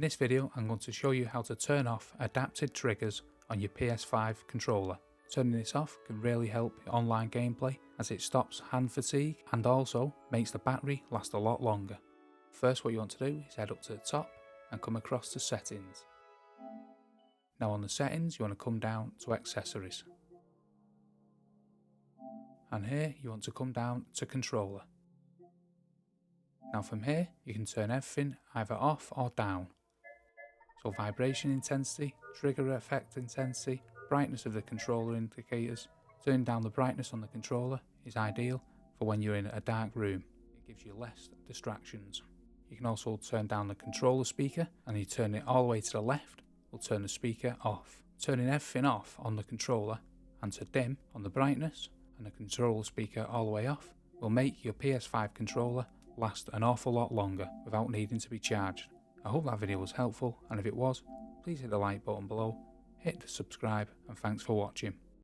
this video I'm going to show you how to turn off adapted triggers on your PS5 controller. Turning this off can really help your online gameplay as it stops hand fatigue and also makes the battery last a lot longer. First, what you want to do is head up to the top and come across to settings. Now on the settings you want to come down to accessories. And here you want to come down to controller. Now from here you can turn everything either off or down. So vibration intensity, trigger effect intensity, brightness of the controller indicators. Turning down the brightness on the controller is ideal for when you're in a dark room. It gives you less distractions. You can also turn down the controller speaker, and you turn it all the way to the left will turn the speaker off. Turning everything off on the controller and to dim on the brightness and the controller speaker all the way off will make your PS5 controller last an awful lot longer without needing to be charged. I hope that video was helpful, and if it was, please hit the like button below, hit the subscribe, and thanks for watching.